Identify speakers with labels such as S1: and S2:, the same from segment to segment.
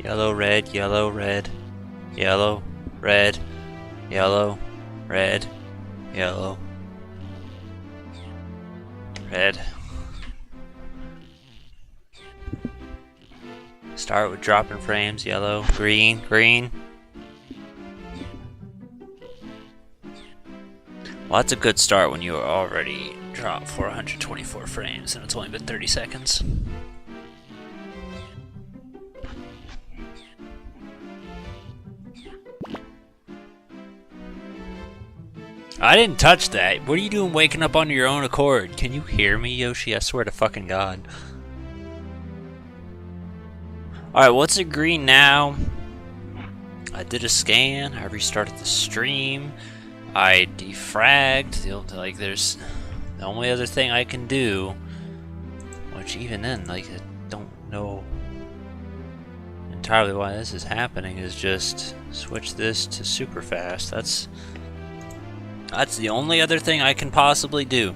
S1: Yellow, red, yellow, red, yellow, red, yellow, red, yellow, red. Start with dropping frames, yellow, green, green. Well, that's a good start when you already dropped 424 frames and it's only been 30 seconds. I didn't touch that. What are you doing waking up on your own accord? Can you hear me, Yoshi? I swear to fucking God. Alright, what's it green now? I did a scan. I restarted the stream. I defragged. Like, there's the only other thing I can do, which even then, like, I don't know entirely why this is happening, is just switch this to super fast. That's the only other thing I can possibly do.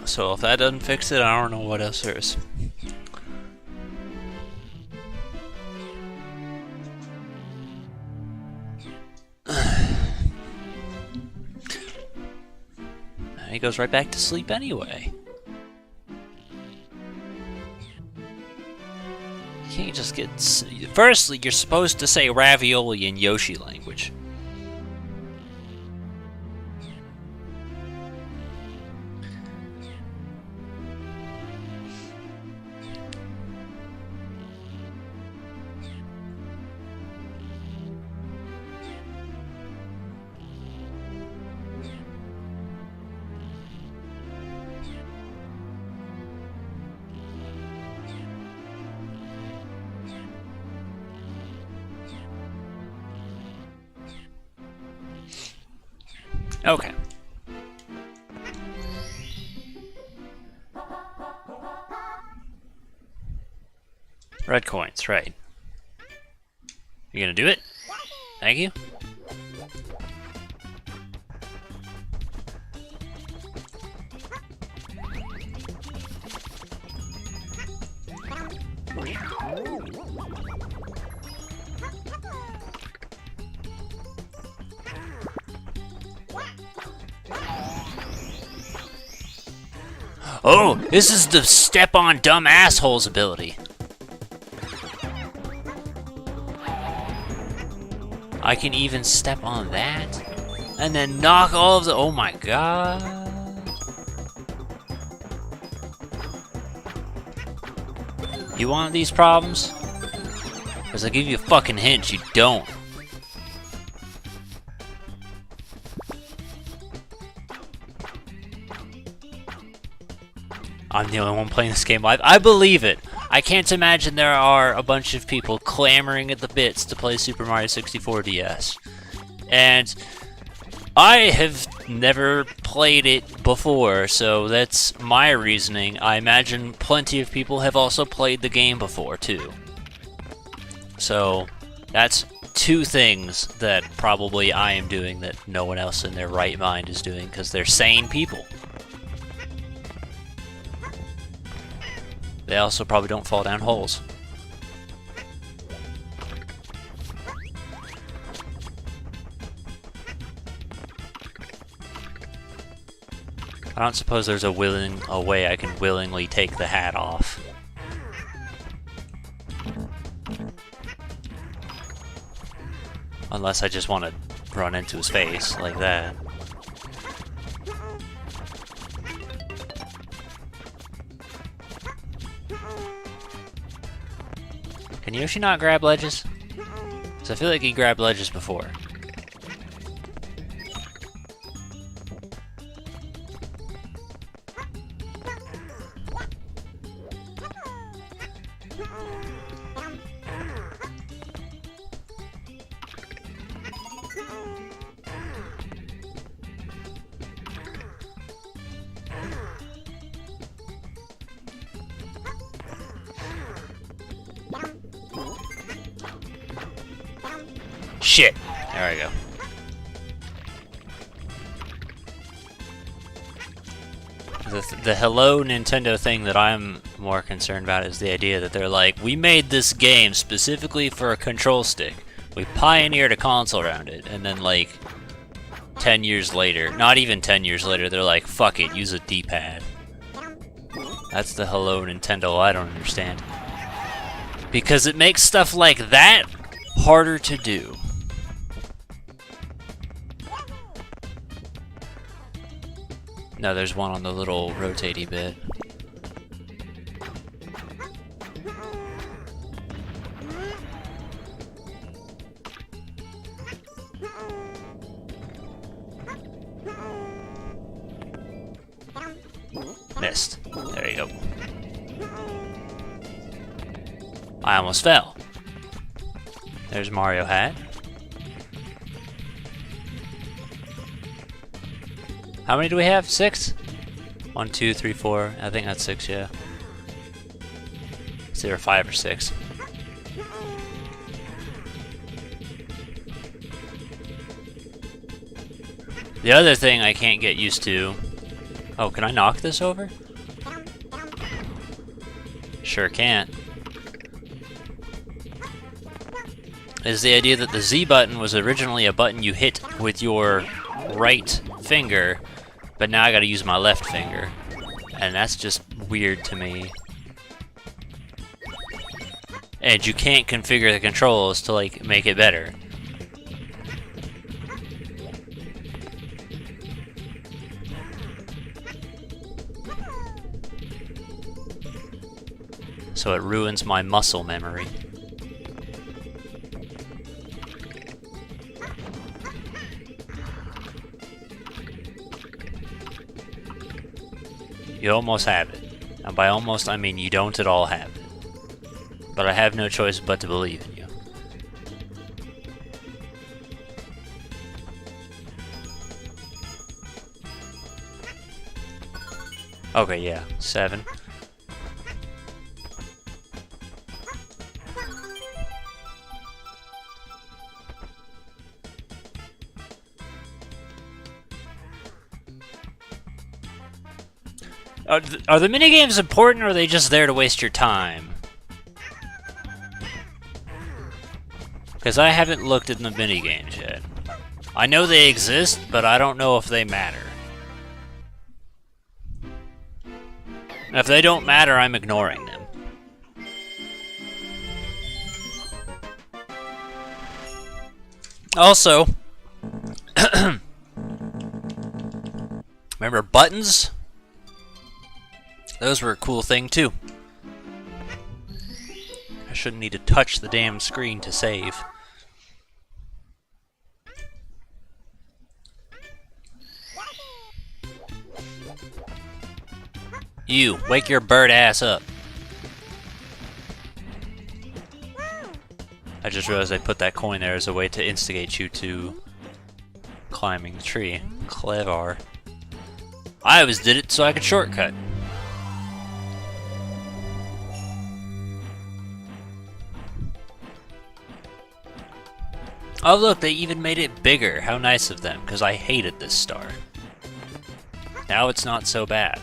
S1: So if that doesn't fix it, I don't know what else there is. He goes right back to sleep anyway. You can't just get... Firstly, you're supposed to say ravioli in Yoshi language. Okay. Red coins, right. You gonna do it? Thank you. Oh, this is the step on dumb assholes ability. I can even step on that and then knock all of the... Oh my god. You want these problems? Because I give you a fucking hint, you don't. I'm the only one playing this game live. I believe it. I can't imagine there are a bunch of people clamoring at the bits to play Super Mario 64 DS. And I have never played it before, so that's my reasoning. I imagine plenty of people have also played the game before, too. So that's two things that probably I am doing that no one else in their right mind is doing, because they're sane people. They also probably don't fall down holes. I don't suppose there's a way I can willingly take the hat off. Unless I just want to run into his face like that. Can Yoshi not grab ledges? Because I feel like he grabbed ledges before. Shit! There I go. The hello Nintendo thing that I'm more concerned about is the idea that they're like, we made this game specifically for a control stick. We pioneered a console around it, and then like 10 years later, not even 10 years later, they're like, fuck it, use a D-pad. That's the hello Nintendo I don't understand. Because it makes stuff like that harder to do. No, there's one on the little rotatey bit. Missed. There you go. I almost fell. There's Mario hat. How many do we have? 6? 1, 2, 3, 4. I think that's 6, yeah. It's either 5 or 6. The other thing I can't get used to... Oh, can I knock this over? Sure can't. Is the idea that the Z button was originally a button you hit with your right finger, but now I gotta use my left finger. And that's just weird to me. And you can't configure the controls to like make it better. So it ruins my muscle memory. You almost have it. And by almost, I mean you don't at all have it. But I have no choice but to believe in you. Okay, yeah, 7. Are the minigames important, or are they just there to waste your time? Because I haven't looked at the minigames yet. I know they exist, but I don't know if they matter. And if they don't matter, I'm ignoring them. Also, remember buttons? Those were a cool thing too. I shouldn't need to touch the damn screen to save. You, wake your bird ass up. I just realized I put that coin there as a way to instigate you to climbing the tree. Clever. I always did it so I could shortcut. Oh look, they even made it bigger. How nice of them, because I hated this star. Now it's not so bad.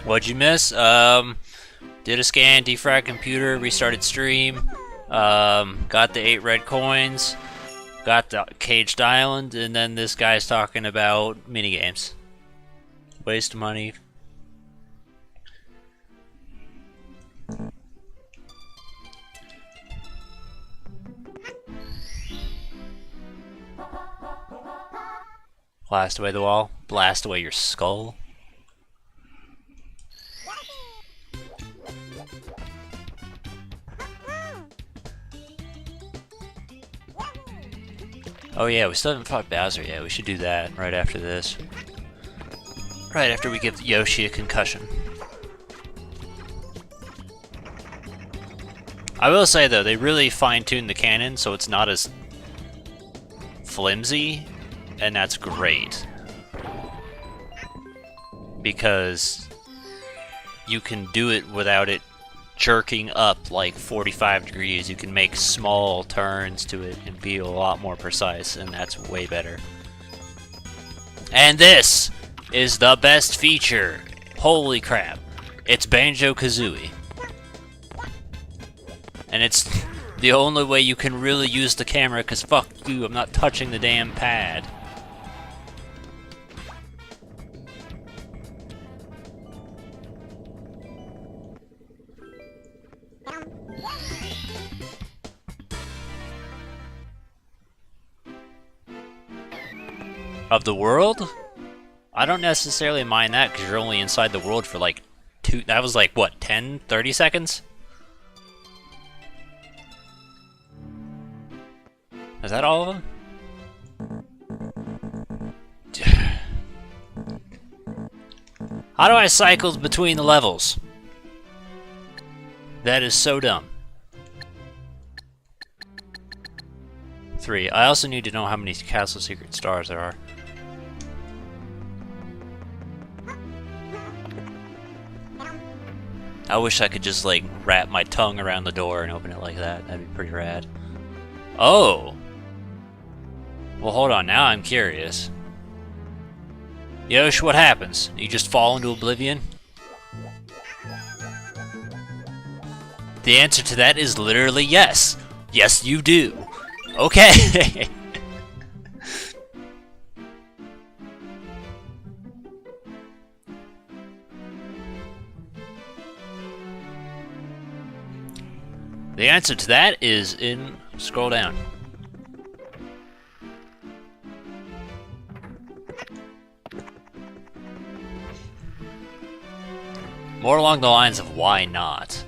S1: What'd you miss? Did a scan, defrag computer, restarted stream, got the 8 red coins, got the caged island, and then this guy's talking about minigames. Waste of money. Blast away the wall. Blast away your skull. Oh yeah, we still haven't fought Bowser yet. We should do that right after this. Right after we give Yoshi a concussion. I will say though, they really fine-tuned the cannon so it's not as flimsy, and that's great. Because you can do it without it jerking up like 45 degrees. You can make small turns to it and be a lot more precise, and that's way better. And this is the best feature. Holy crap. It's Banjo-Kazooie. And it's the only way you can really use the camera, because fuck you, I'm not touching the damn pad. Of the world? I don't necessarily mind that, because you're only inside the world for like that was like, what, 10, 30 seconds? Is that all of them? How do I cycle between the levels? That is so dumb. 3. I also need to know how many Castle Secret stars there are. I wish I could just, like, wrap my tongue around the door and open it like that. That'd be pretty rad. Oh! Well, hold on. Now I'm curious. Yosh, what happens? You just fall into oblivion? The answer to that is literally yes. Yes, you do. Okay. The answer to that is in... Scroll down. More along the lines of why not?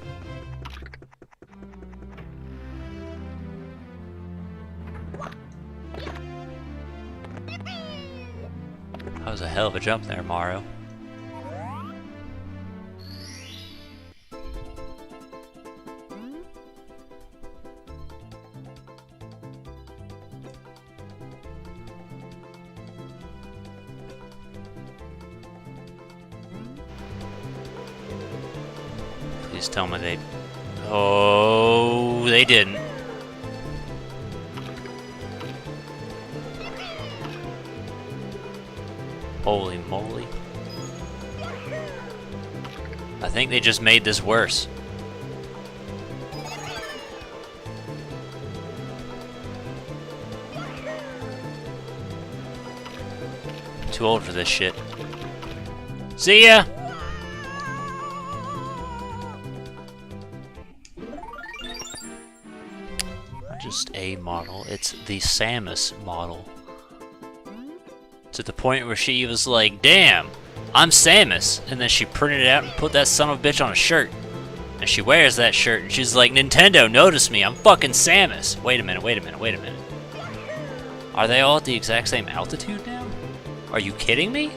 S1: That was a hell of a jump there, Mario. Please tell me they... Oh, they didn't. Holy moly. I think they just made this worse. Too old for this shit. See ya! Not just a model, it's the Samus model. To the point where she was like, damn, I'm Samus. And then she printed it out and put that son of a bitch on a shirt. And she wears that shirt and she's like, Nintendo, notice me, I'm fucking Samus. Wait a minute, wait a minute, wait a minute. Are they all at the exact same altitude now? Are you kidding me?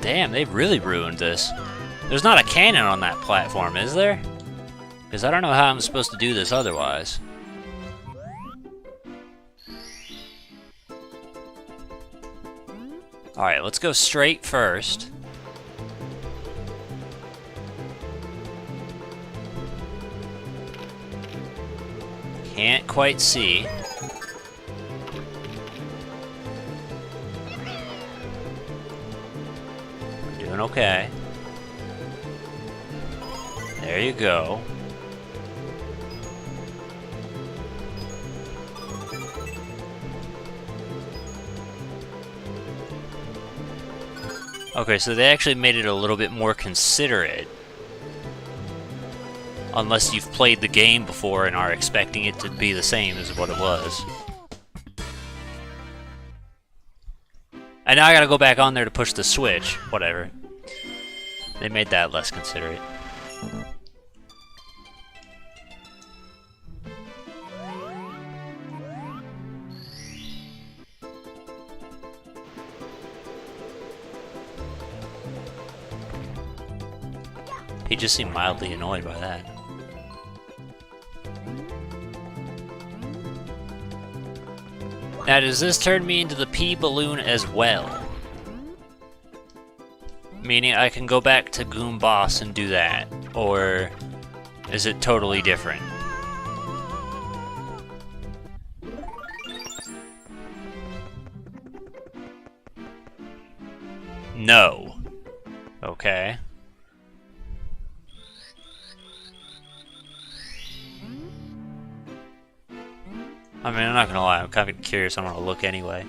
S1: Damn, they've really ruined this. There's not a cannon on that platform, is there? Because I don't know how I'm supposed to do this otherwise. Alright, let's go straight first. Can't quite see. Doing okay. There you go. Okay, so they actually made it a little bit more considerate. Unless you've played the game before and are expecting it to be the same as what it was. And now I gotta go back on there to push the switch. Whatever. They made that less considerate. He just seemed mildly annoyed by that. Now, does this turn me into the pea balloon as well? Meaning I can go back to Goom Boss and do that? Or is it totally different? No. Okay. I mean, I'm not gonna lie, I'm kind of curious. I want to look anyway.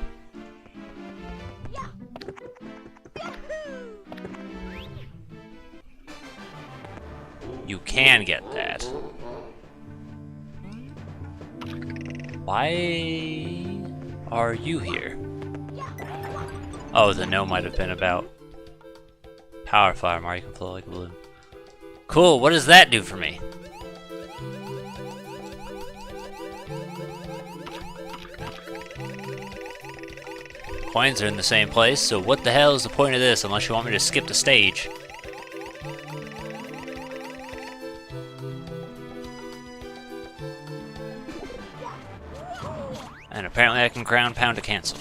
S1: You can get that. Why are you here? Oh, the no might have been about Power Flower. Mario can flow like a balloon. Cool, what does that do for me? Coins are in the same place, so what the hell is the point of this unless you want me to skip the stage? And apparently I can ground pound to cancel.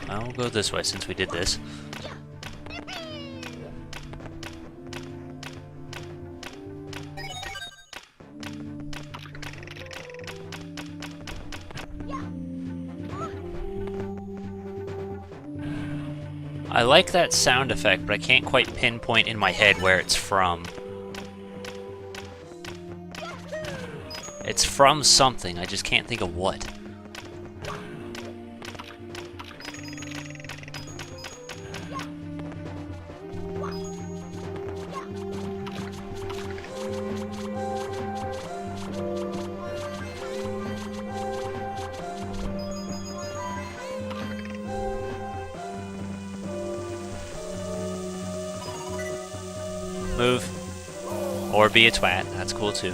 S1: I'll go this way since we did this. I like that sound effect, but I can't quite pinpoint in my head where it's from. It's from something, I just can't think of what. Move. Or be a twat, that's cool too.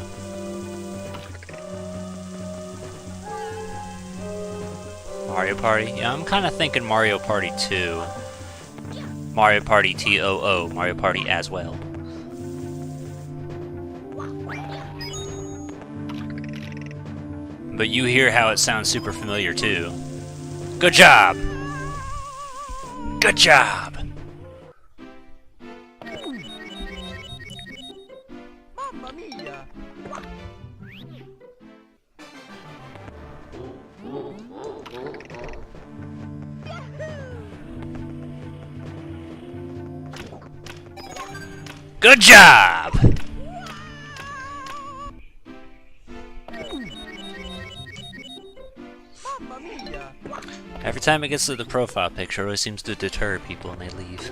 S1: Mario Party? Yeah, I'm kind of thinking Mario Party 2. Mario Party TOO, Mario Party as well. But you hear how it sounds super familiar too. Good job! Good job! Good job! Every time it gets to the profile picture, it always seems to deter people and they leave.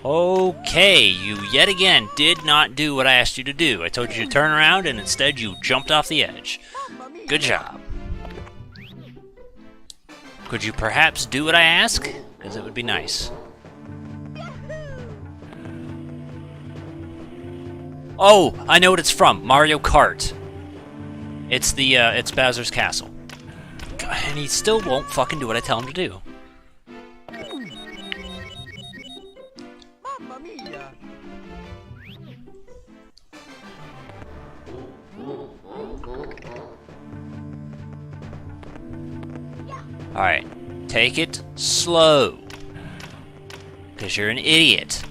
S1: Okay, you yet again did not do what I asked you to do. I told you to turn around and instead you jumped off the edge. Good job. Could you perhaps do what I ask? Because it would be nice. Oh, I know what it's from. Mario Kart. It's it's Bowser's Castle. And he still won't fucking do what I tell him to do. Alright, take it slow. Because you're an idiot.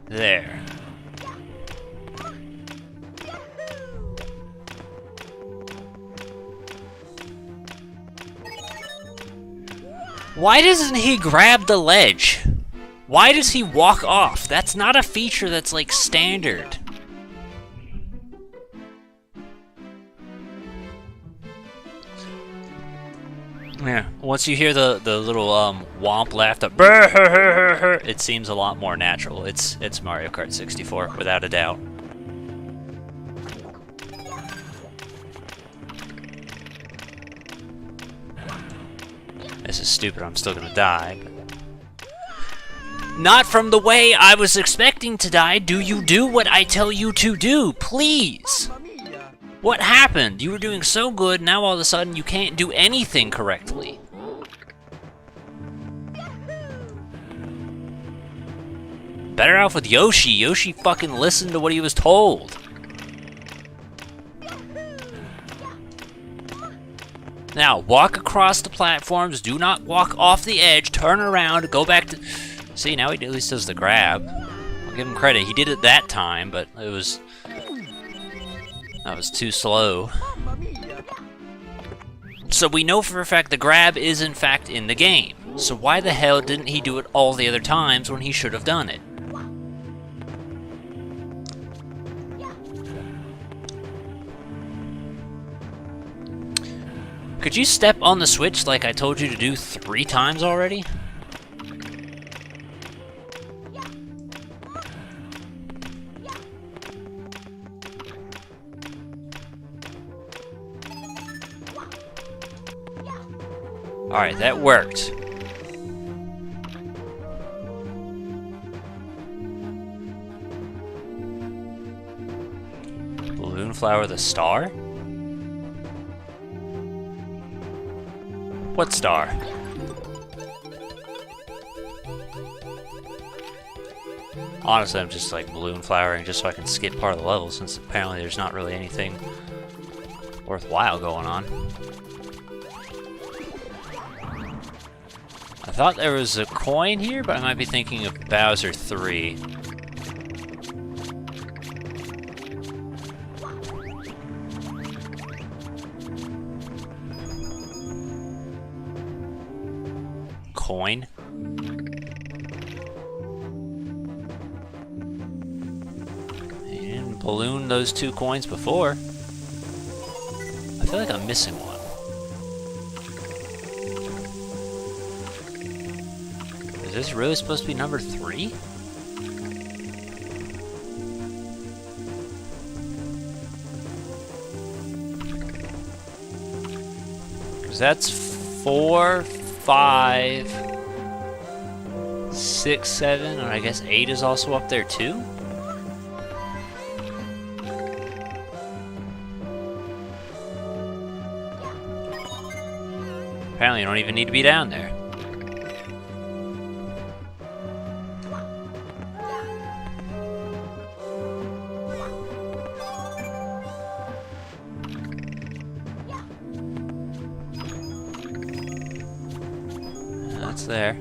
S1: There. Why doesn't he grab the ledge? Why does he walk off? That's not a feature that's like standard. Yeah, once you hear the little womp laugh, it seems a lot more natural. It's Mario Kart 64 without a doubt. This is stupid. I'm still gonna die. But... Not from the way I was expecting to die. Do you do what I tell you to do, please? What happened? You were doing so good, now all of a sudden you can't do anything correctly. Better off with Yoshi. Yoshi fucking listened to what he was told. Now, walk across the platforms. Do not walk off the edge. Turn around. Go back to... See, now he at least does the grab. I'll give him credit. He did it that time, but it was... That was too slow. So we know for a fact the grab is in fact in the game. So why the hell didn't he do it all the other times when he should have done it? Could you step on the switch like I told you to do 3 times already? Alright, that worked. Balloon flower the star? What star? Honestly, I'm just like balloon flowering just so I can skip part of the level, since apparently there's not really anything worthwhile going on. I thought there was a coin here, but I might be thinking of Bowser 3. Coin? You didn't balloon those 2 coins before. I feel like I'm missing one. Is this really supposed to be number 3? Because that's 4, 5, 6, 7, and I guess 8 is also up there too? Apparently you don't even need to be down there. That's there.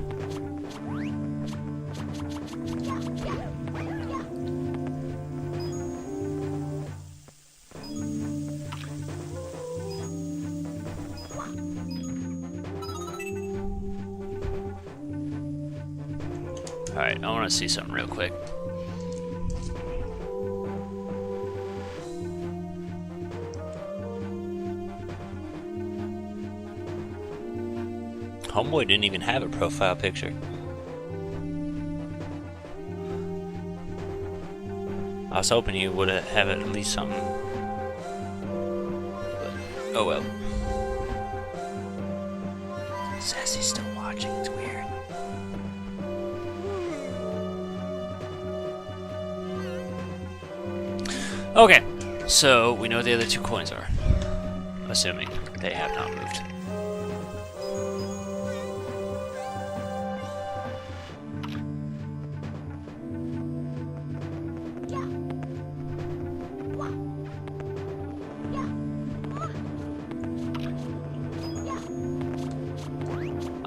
S1: Alright, I want to see something real quick. Homeboy didn't even have a profile picture. I was hoping he would have at least something. But, oh well. Says he's still watching, it's weird. Okay, so we know the other 2 coins are. Assuming they have not moved.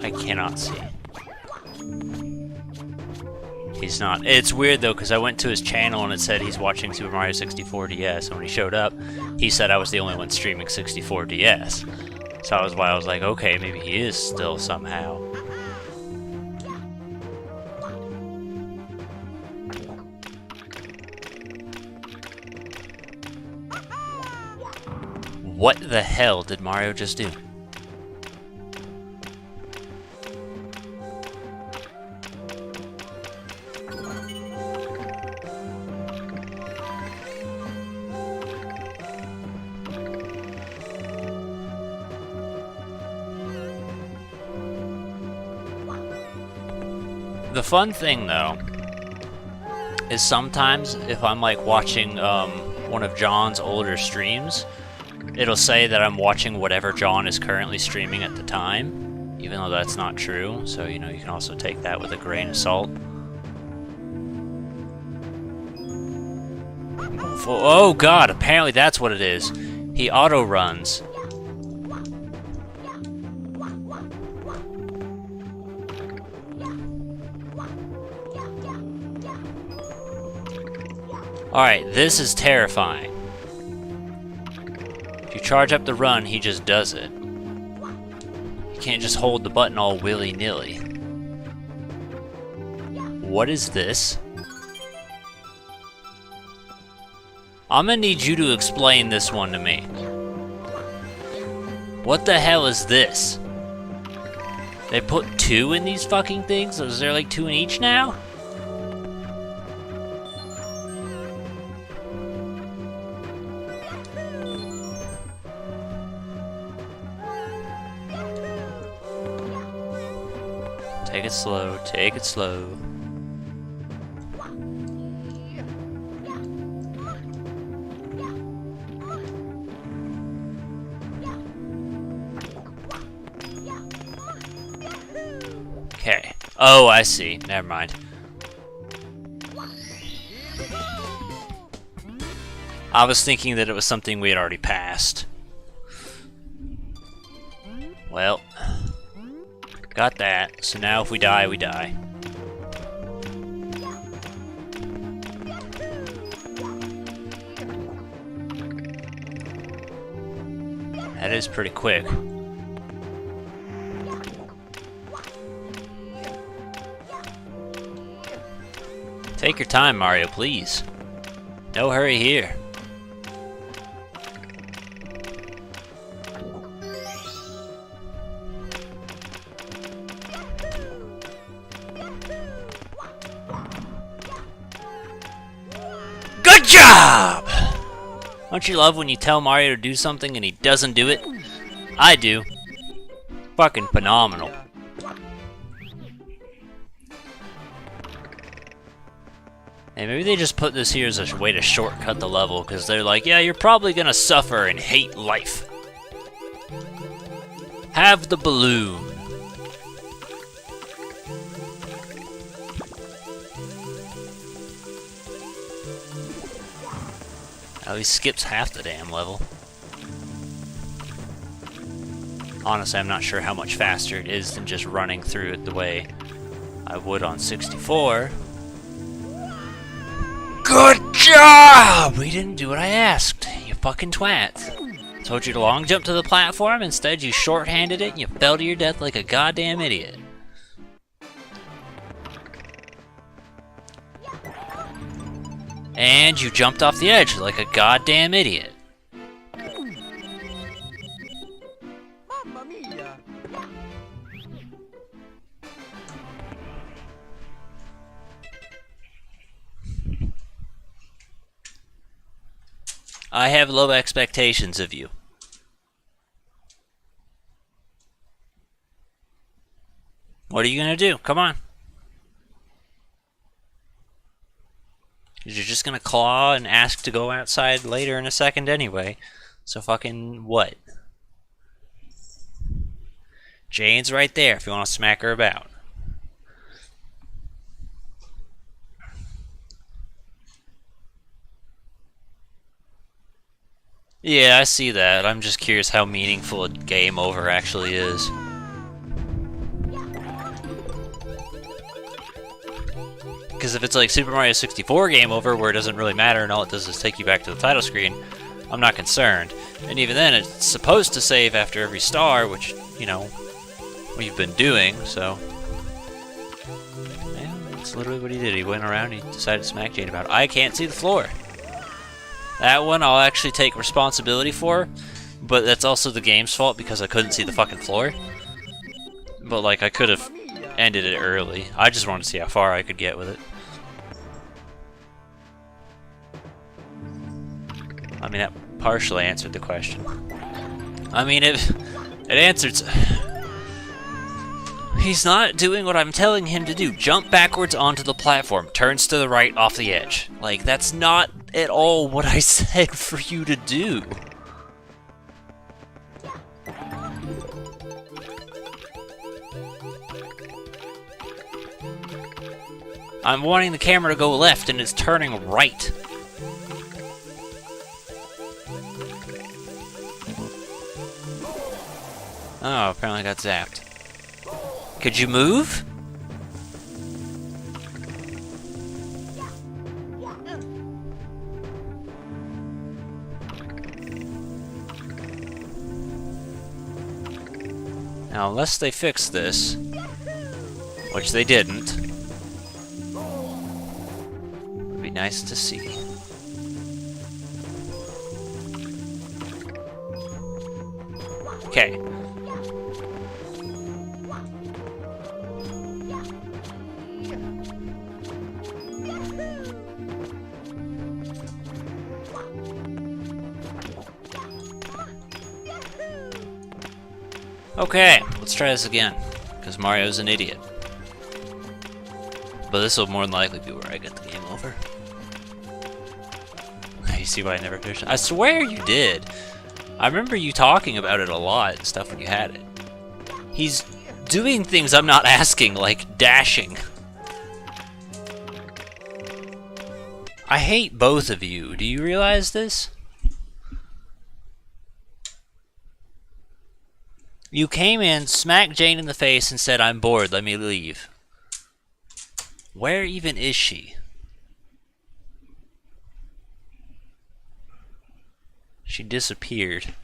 S1: I cannot see. He's not. It's weird though, because I went to his channel and it said he's watching Super Mario 64 DS, and when he showed up, he said I was the only one streaming 64 DS. So that was why I was like, okay, maybe he is still somehow. What the hell did Mario just do? The fun thing, though, is sometimes if I'm like watching one of John's older streams, it'll say that I'm watching whatever John is currently streaming at the time, even though that's not true. So, you know, you can also take that with a grain of salt. Oh god, apparently that's what it is. He auto runs. Alright, this is terrifying. If you charge up the run, he just does it. You can't just hold the button all willy-nilly. What is this? I'm gonna need you to explain this one to me. What the hell is this? They put 2 in these fucking things? Is there like 2 in each now? Take it slow, take it slow. Okay. Oh, I see. Never mind. I was thinking that it was something we had already passed. Well, got that. So now if we die, we die. That is pretty quick. Take your time, Mario, please. No hurry here. Good job! Don't you love when you tell Mario to do something and he doesn't do it? I do. Fucking phenomenal. And maybe they just put this here as a way to shortcut the level, because they're like, yeah, you're probably gonna suffer and hate life. Have the balloon. At least skips half the damn level. Honestly, I'm not sure how much faster it is than just running through it the way I would on 64. Good job! We didn't do what I asked, you fucking twat. Told you to long jump to the platform, instead you short-handed it and you fell to your death like a goddamn idiot. And you jumped off the edge like a goddamn idiot.
S2: Mamma mia!
S1: I have low expectations of you. What are you gonna do? Come on. You're just gonna claw and ask to go outside later in a second anyway. So fucking what? Jane's right there if you want to smack her about. Yeah, I see that. I'm just curious how meaningful a game over actually is. Because if it's like Super Mario 64 game over where it doesn't really matter and all it does is take you back to the title screen, I'm not concerned. And even then, it's supposed to save after every star, which, you know, we've been doing, so... Yeah, that's literally what he did. He went around and he decided to smack Jane about it. I can't see the floor. That one I'll actually take responsibility for, but that's also the game's fault because I couldn't see the fucking floor. But, like, I could have ended it early. I just wanted to see how far I could get with it. I mean, that partially answered the question. I mean, it answered... He's not doing what I'm telling him to do. Jump backwards onto the platform. Turns to the right off the edge. Like, that's not at all what I said for you to do. I'm wanting the camera to go left and it's turning right. Oh, apparently I got zapped. Could you move? Now, unless they fix this, which they didn't, it'd be nice to see. Okay. Okay, let's try this again, because Mario's an idiot. But this will more than likely be where I get the game over. You see why I never finished it? I swear you did. I remember you talking about it a lot and stuff when you had it. He's doing things I'm not asking, like dashing. I hate both of you. Do you realize this? You came in, smacked Jane in the face, and said, "I'm bored, let me leave." Where even is she? She disappeared.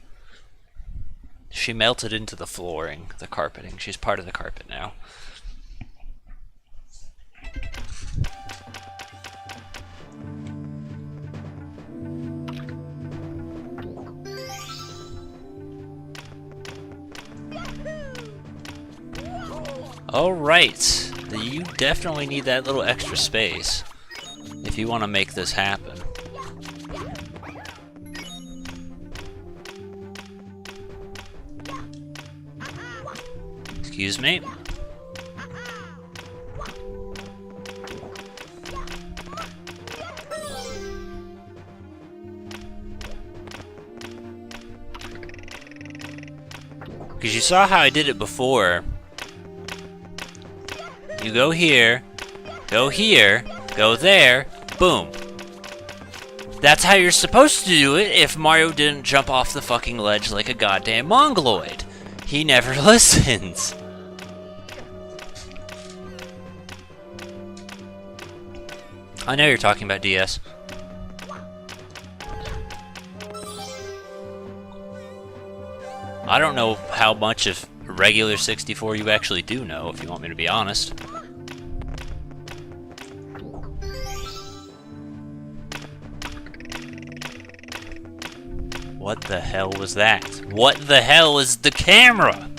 S1: She melted into the flooring, the carpeting. She's part of the carpet now. Alright, you definitely need that little extra space if you want to make this happen. Excuse me? Because you saw how I did it before. You go here, go there, boom. That's how you're supposed to do it if Mario didn't jump off the fucking ledge like a goddamn mongoloid. He never listens. I know you're talking about DS. I don't know how much of regular 64 you actually do know, if you want me to be honest. What the hell was that? What the hell is the camera?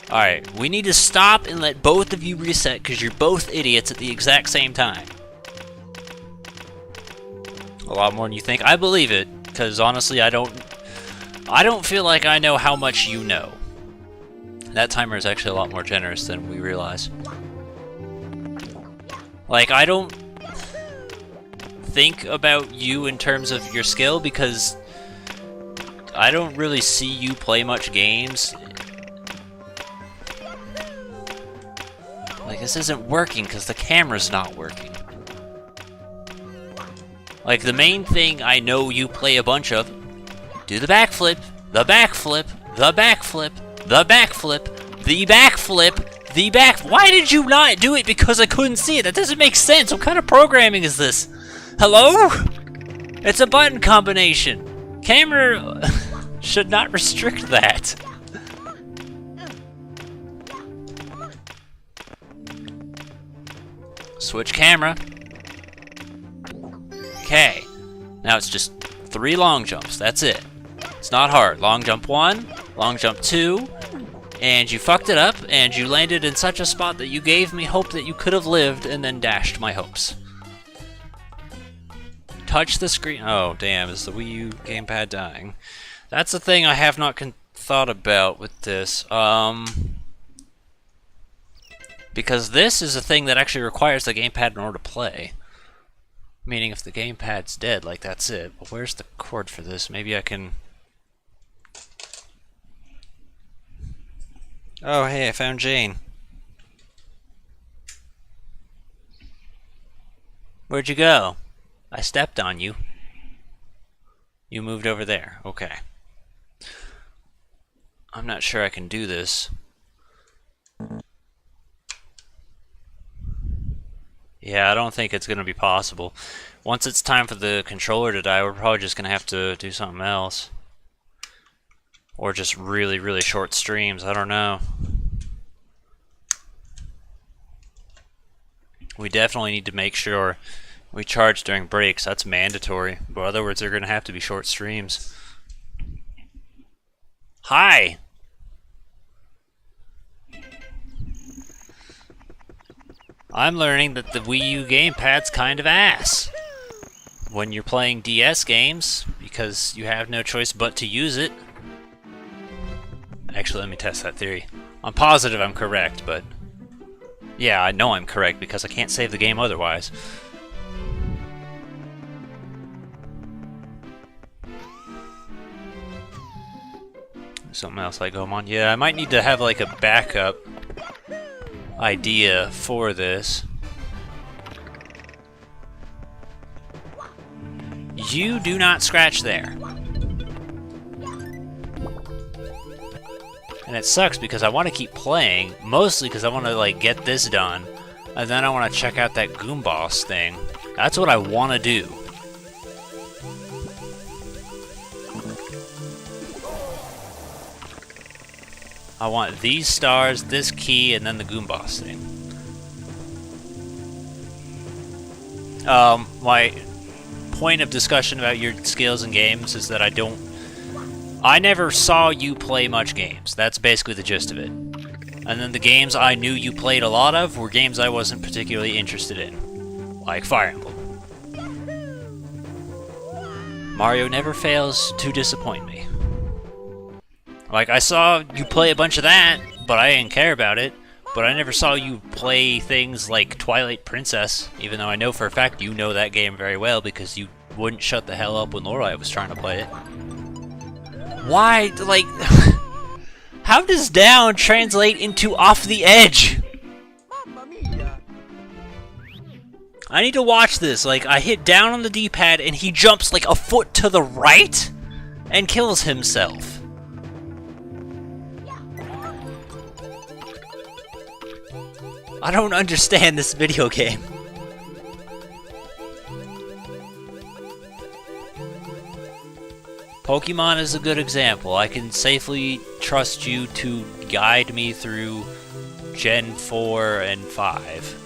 S1: Alright, we need to stop and let both of you reset because you're both idiots at the exact same time. A lot more than you think. I believe it, because honestly I don't feel like I know how much you know. That timer is actually a lot more generous than we realize. Like, I don't think about you in terms of your skill because I don't really see you play much games. Like, this isn't working because the camera's not working. Like, the main thing I know you play a bunch of, do the backflip, the backflip, the backflip, the backflip, the backflip, the back. Why did you not do it? Because I couldn't see it. That doesn't make sense. What kind of programming is this? Hello? It's a button combination. Camera should not restrict that. Switch camera. Okay. Now it's just 3 long jumps. That's it. It's not hard. Long jump 1, long jump 2, and you fucked it up, and you landed in such a spot that you gave me hope that you could have lived, and then dashed my hopes. Touch the screen. Oh, damn, is the Wii U gamepad dying? That's the thing I have not thought about with this. Because this is a thing that actually requires the gamepad in order to play. Meaning if the gamepad's dead, like that's it. But where's the cord for this? Maybe I can... Oh, hey, I found Jane. Where'd you go? I stepped on you. You moved over there. Okay. I'm not sure I can do this. Yeah, I don't think it's going to be possible. Once it's time for the controller to die, we're probably just going to have to do something else. Or just really, really short streams. I don't know. We definitely need to make sure we charge during breaks. That's mandatory. But in other words, they're going to have to be short streams. Hi! I'm learning that the Wii U gamepad's kind of ass when you're playing DS games because you have no choice but to use it. Actually, let me test that theory. I'm positive I'm correct, but yeah, I know I'm correct because I can't save the game otherwise. Something else like going on. Yeah, I might need to have like a backup idea for this. You do not scratch there. And it sucks because I want to keep playing, mostly because I want to like get this done, and then I want to check out that Goom Boss thing. That's what I want to do. I want these stars, this key, and then the Goom Boss thing. My point of discussion about your skills in games is that I never saw you play much games. That's basically the gist of it. And then the games I knew you played a lot of were games I wasn't particularly interested in. Like Fire Emblem. Mario never fails to disappoint me. Like, I saw you play a bunch of that, but I didn't care about it. But I never saw you play things like Twilight Princess, even though I know for a fact you know that game very well because you wouldn't shut the hell up when Lorelai was trying to play it. Why, like, how does down translate into off the edge?
S2: Mamma mia!
S1: I need to watch this. Like, I hit down on the D-pad and he jumps like a foot to the right and kills himself. I don't understand this video game. Pokemon is a good example. I can safely trust you to guide me through Gen 4 and 5.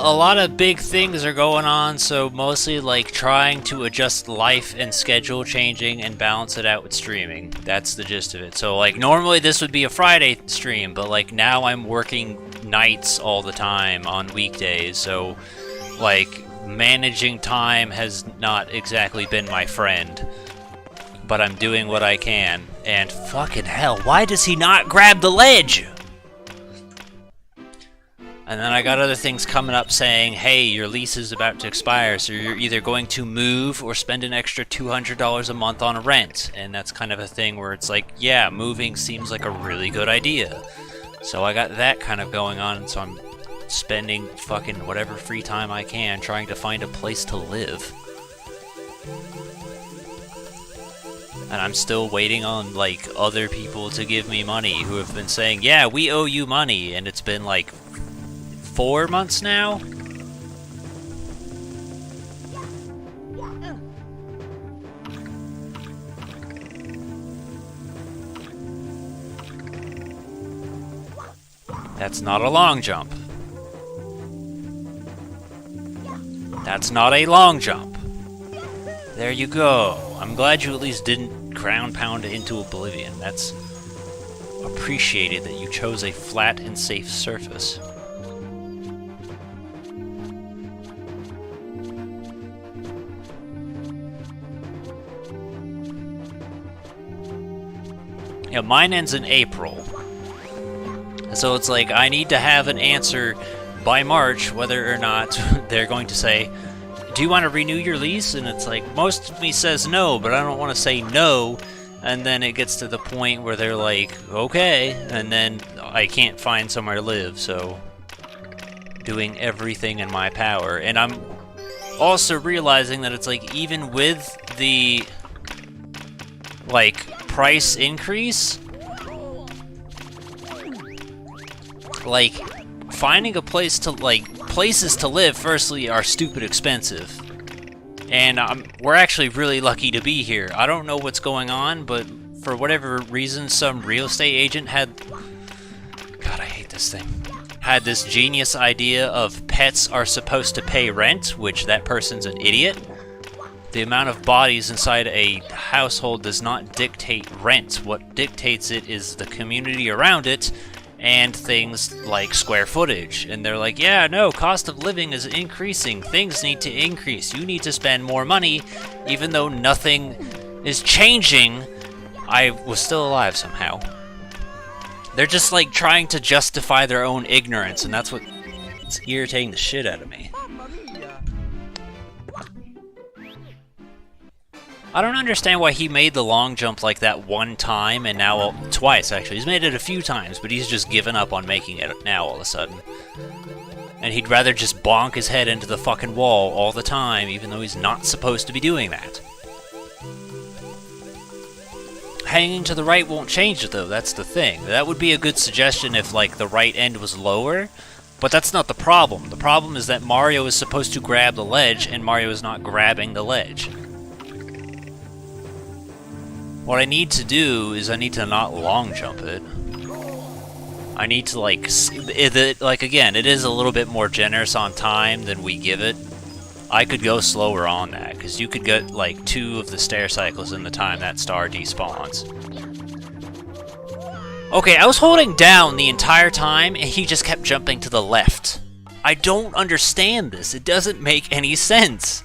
S1: A lot of big things are going on, so mostly like trying to adjust life and schedule changing and balance it out with streaming. That's the gist of it. So like normally this would be a Friday stream, but like now I'm working nights all the time on weekdays, so like managing time has not exactly been my friend. But I'm doing what I can, and fucking hell, why does he not grab the ledge? And then I got other things coming up saying, hey, your lease is about to expire, so you're either going to move or spend an extra $200 a month on rent. And that's kind of a thing where it's like, yeah, moving seems like a really good idea. So I got that kind of going on, and so I'm spending fucking whatever free time I can trying to find a place to live. And I'm still waiting on, like, other people to give me money who have been saying, yeah, we owe you money, and it's been like 4 months now? That's not a long jump. That's not a long jump. There you go. I'm glad you at least didn't ground pound into oblivion. That's appreciated that you chose a flat and safe surface. Yeah, mine ends in April. So it's like, I need to have an answer by March whether or not they're going to say, do you want to renew your lease? And it's like, most of me says no, but I don't want to say no. And then it gets to the point where they're like, okay, and then I can't find somewhere to live, so doing everything in my power. And I'm also realizing that it's like, even with the like price increase, like finding a place to places to live firstly are stupid expensive. And we're actually really lucky to be here. I don't know what's going on, but for whatever reason, some real estate agent had... God, I hate this thing. Had this genius idea of pets are supposed to pay rent, which that person's an idiot. The amount of bodies inside a household does not dictate rent. What dictates it is the community around it, and things like square footage. And they're like, yeah, no, cost of living is increasing. Things need to increase. You need to spend more money. Even though nothing is changing, I was still alive somehow. They're just like trying to justify their own ignorance, and that's what's irritating the shit out of me.
S2: Mamma mia!
S1: I don't understand why he made the long jump like that one time, and now, well, twice actually. He's made it a few times, but he's just given up on making it now all of a sudden. And he'd rather just bonk his head into the fucking wall all the time, even though he's not supposed to be doing that. Hanging to the right won't change it though, that's the thing. That would be a good suggestion if, like, the right end was lower, but that's not the problem. The problem is that Mario is supposed to grab the ledge, and Mario is not grabbing the ledge. What I need to do is I need to not long jump it. I need to, like, again, it is a little bit more generous on time than we give it. I could go slower on that, because you could get, like, 2 of the stair cycles in the time that star despawns. Okay, I was holding down the entire time, and he just kept jumping to the left. I don't understand this. It doesn't make any sense.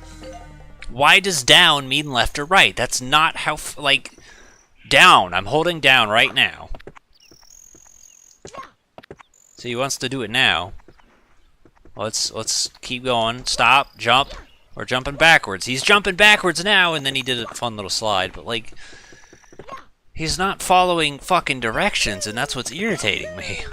S1: Why does down mean left or right? That's not how, like... Down. I'm holding down right now. So he wants to do it now. Let's keep going. Stop. Jump. We're jumping backwards. He's jumping backwards now, and then he did a fun little slide, but, like, he's not following fucking directions, and that's what's irritating me.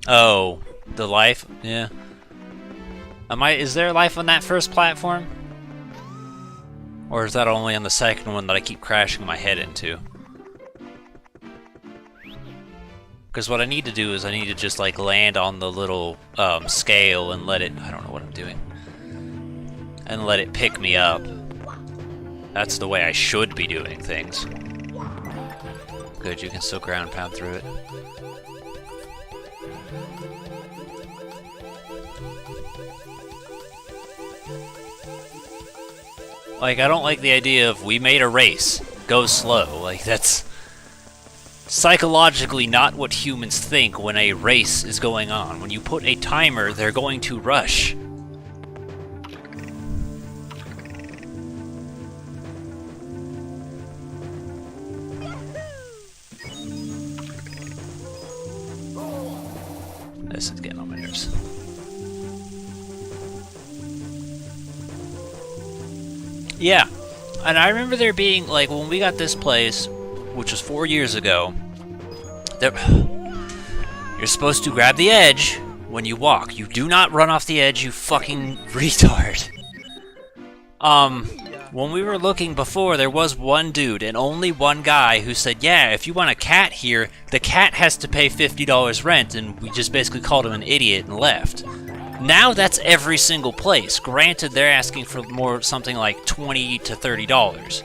S1: Oh. The life? Yeah. Is there life on that first platform? Or is that only on the second one that I keep crashing my head into? Because what I need to do is I need to just, like, land on the little scale and let it... I don't know what I'm doing. And let it pick me up. That's the way I should be doing things. Good, you can still ground pound through it. Like, I don't like the idea of, we made a race, go slow. Like, that's psychologically not what humans think when a race is going on. When you put a timer, they're going to rush. This is getting on my nerves. Yeah, and I remember there being, like, when we got this place, which was 4 years ago, you're supposed to grab the edge when you walk. You do not run off the edge, you fucking retard. When we were looking before, there was one dude, and only one guy, who said, yeah, if you want a cat here, the cat has to pay $50 rent, and we just basically called him an idiot and left. Now that's every single place. Granted, they're asking for more, something like $20 to $30.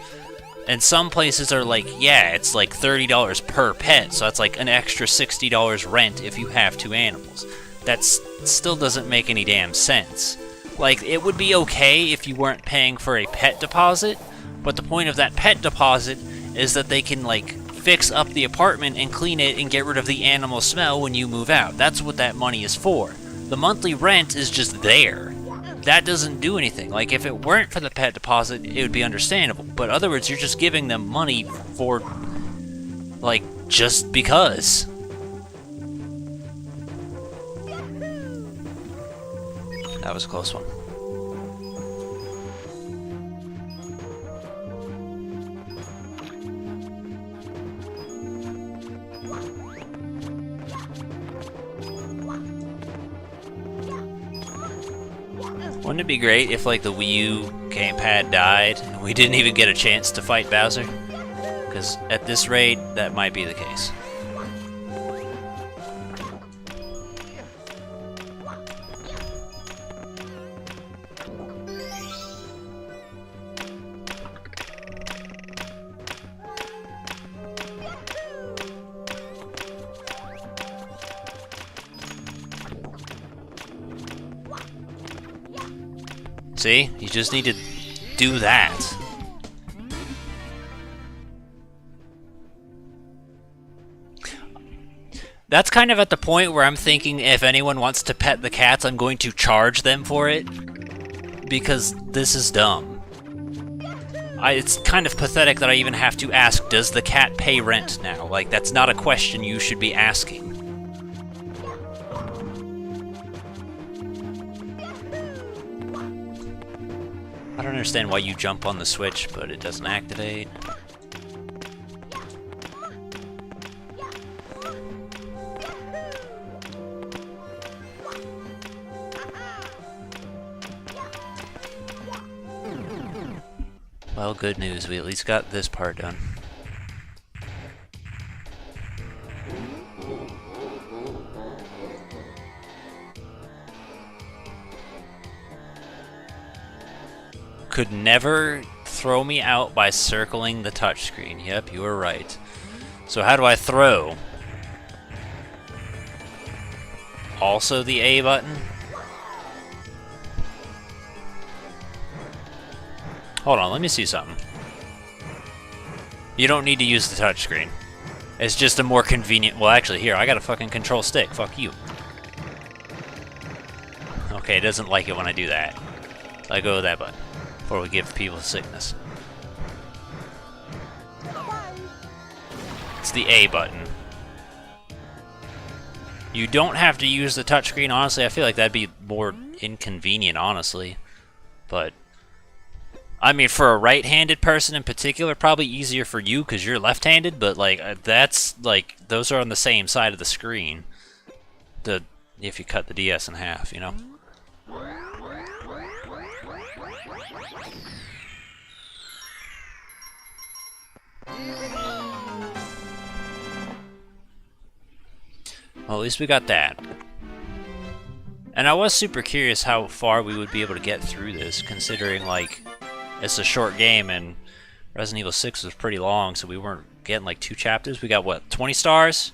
S1: And some places are like, yeah, it's like $30 per pet, so that's like an extra $60 rent if you have 2 animals. That still doesn't make any damn sense. Like, it would be okay if you weren't paying for a pet deposit, but the point of that pet deposit is that they can, like, fix up the apartment and clean it and get rid of the animal smell when you move out. That's what that money is for. The monthly rent is just there. That doesn't do anything. Like, if it weren't for the pet deposit, it would be understandable. But in other words, you're just giving them money for, like, just because. That was a close one. Wouldn't it be great if, like, the Wii U gamepad died and we didn't even get a chance to fight Bowser? Because at this rate, that might be the case. See? You just need to do that. That's kind of at the point where I'm thinking if anyone wants to pet the cats, I'm going to charge them for it. Because this is dumb. It's kind of pathetic that I even have to ask, does the cat pay rent now? Like, that's not a question you should be asking. I don't understand why you jump on the switch, but it doesn't activate. Well, good news. We at least got this part done. Could never throw me out by circling the touchscreen. Yep, you were right. So how do I throw? Also the A button? Hold on, let me see something. You don't need to use the touchscreen. It's just a more convenient... Well, actually, here, I got a fucking control stick. Fuck you. Okay, it doesn't like it when I do that. I go with that button. Before we give people sickness. It's the A button. You don't have to use the touchscreen. Honestly, I feel like that'd be more inconvenient, honestly. But, I mean, for a right-handed person in particular, probably easier for you because you're left-handed, but, like, that's, like, those are on the same side of the screen. If you cut the DS in half, you know? Well, at least we got that. And I was super curious how far we would be able to get through this, considering, like, it's a short game and Resident Evil 6 was pretty long, so we weren't getting, like, 2 chapters. We got, what, 20 stars?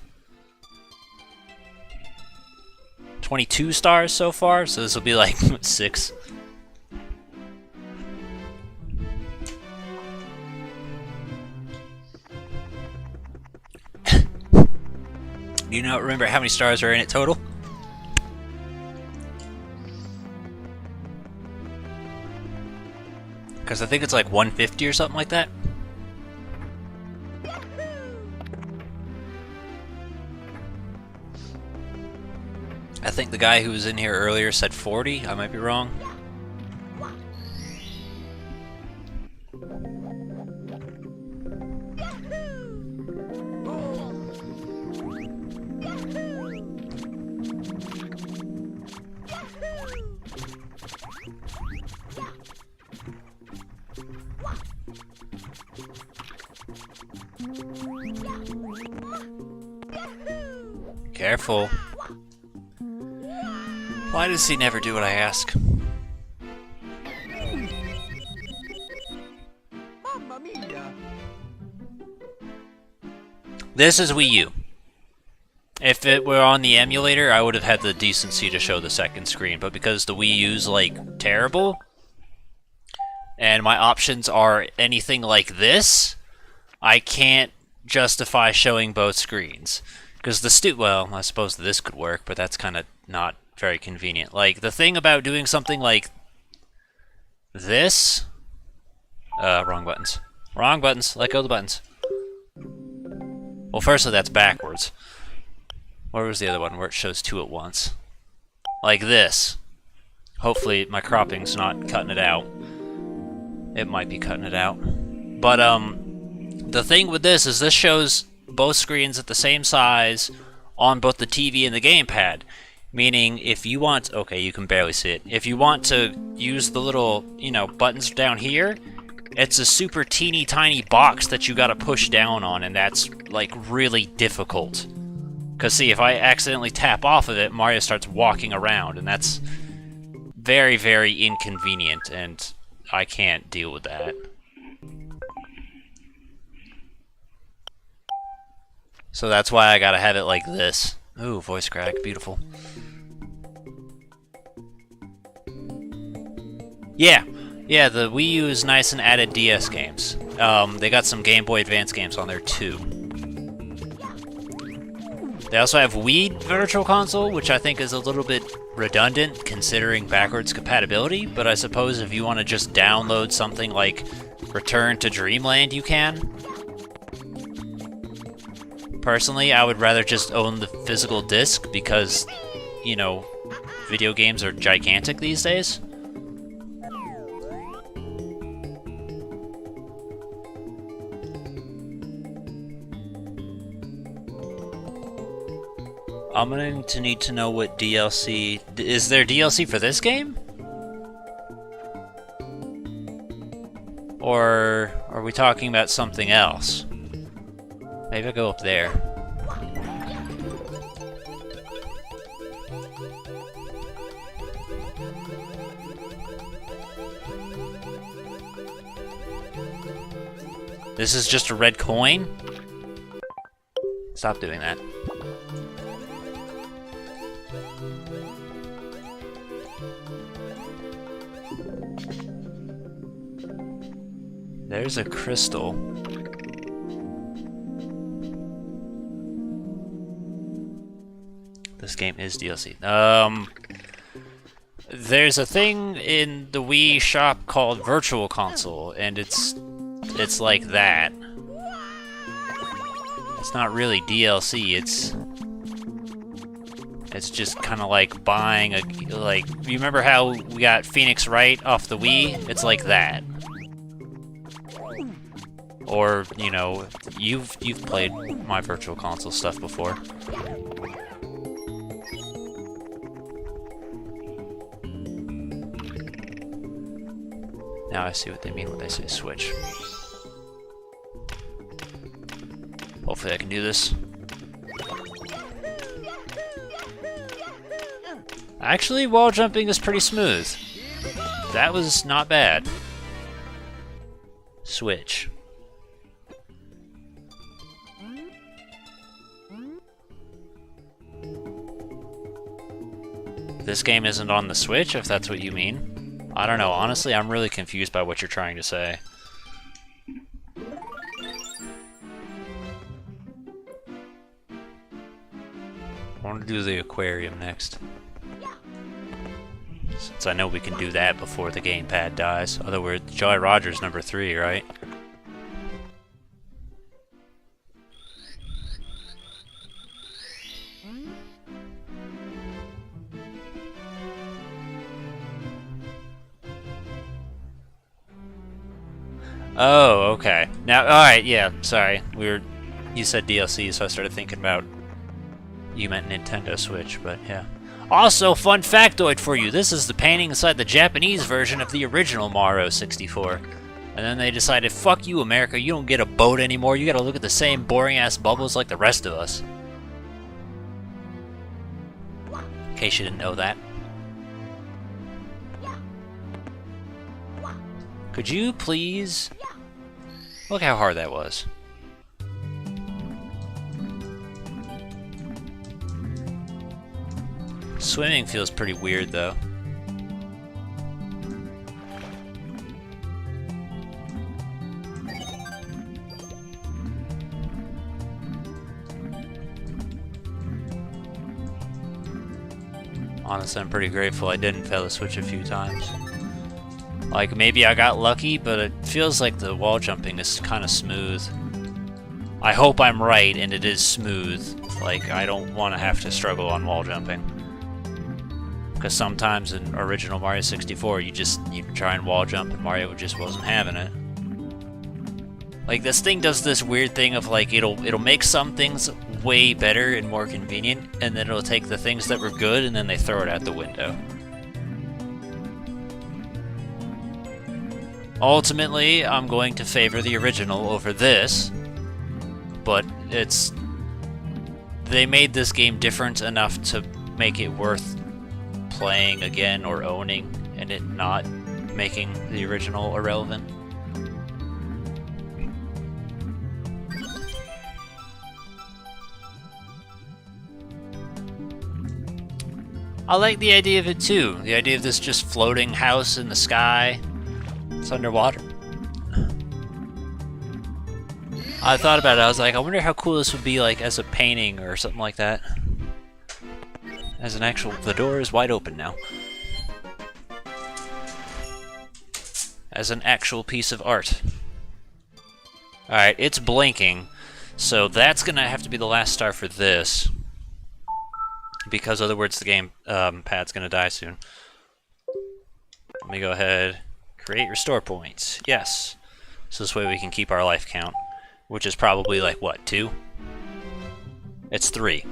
S1: 22 stars so far, so this will be, like, 6. Do you not remember how many stars are in it total? Because I think it's like 150 or something like that. I think the guy who was in here earlier said 40. I might be wrong. Careful. Why does he never do what I ask?
S2: Mamma mia!
S1: This is Wii U. If it were on the emulator, I would have had the decency to show the second screen, but because the Wii U's, like, terrible, and my options are anything like this, I can't justify showing both screens. Because well, I suppose this could work, but that's kind of not very convenient. Like, the thing about doing something like this... wrong buttons. Wrong buttons. Let go of the buttons. Well, firstly, that's backwards. Where was the other one where it shows two at once? Like this. Hopefully my cropping's not cutting it out. It might be cutting it out. But, the thing with this is this shows both screens at the same size on both the TV and the gamepad. Meaning, if you want... Okay, you can barely see it. If you want to use the little, you know, buttons down here, it's a super teeny tiny box that you gotta push down on, and that's, like, really difficult. Because, see, if I accidentally tap off of it, Mario starts walking around, and that's very, very inconvenient, and I can't deal with that. So that's why I gotta have it like this. Ooh, voice crack, beautiful. Yeah, the Wii U is nice and added DS games. They got some Game Boy Advance games on there, too. They also have Wii Virtual Console, which I think is a little bit redundant considering backwards compatibility, but I suppose if you want to just download something like Return to Dreamland, you can. Personally, I would rather just own the physical disc because, you know, video games are gigantic these days. I'm going to need to know what DLC... Is there DLC for this game? Or are we talking about something else? Maybe I'll go up there. This is just a red coin? Stop doing that. There's a crystal. This game is DLC. There's a thing in the Wii shop called Virtual Console, and it's like that. It's not really DLC, it's just kind of like buying a, like, you remember how we got Phoenix Wright off the Wii? It's like that. Or, you know, you've played my Virtual Console stuff before. Now I see what they mean when they say switch. Hopefully I can do this. Actually, wall jumping is pretty smooth. That was not bad. Switch. This game isn't on the Switch, if that's what you mean. I don't know, honestly, I'm really confused by what you're trying to say. I want to do the aquarium next. Since I know we can do that before the gamepad dies. Other words, Jolly Roger's number 3, right? Oh, okay. Now, alright, yeah, sorry. You said DLC, so I started thinking about... You meant Nintendo Switch, but yeah. Also, fun factoid for you. This is the painting inside the Japanese version of the original Mario 64. And then they decided, fuck you, America, you don't get a boat anymore. You gotta look at the same boring-ass bubbles like the rest of us. In case you didn't know that. Could you please... Look how hard that was. Swimming feels pretty weird, though. Honestly, I'm pretty grateful I didn't fail the switch a few times. Like, maybe I got lucky, but it feels like the wall jumping is kind of smooth. I hope I'm right and it is smooth. Like, I don't want to have to struggle on wall jumping. Because sometimes in original Mario 64, you try and wall jump and Mario just wasn't having it. Like, this thing does this weird thing of, like, it'll make some things way better and more convenient, and then it'll take the things that were good and then they throw it out the window. Ultimately, I'm going to favor the original over this, but they made this game different enough to make it worth playing again or owning, and it not making the original irrelevant. I like the idea of it too. The idea of this just floating house in the sky. It's underwater. I thought about it. I was like, I wonder how cool this would be like as a painting or something like that. As an actual... The door is wide open now. As an actual piece of art. Alright, it's blinking. So that's gonna have to be the last star for this. Because other words, the game pad's gonna die soon. Let me go ahead. Create restore points. Yes. So this way we can keep our life count. Which is probably like, what, 2? It's 3.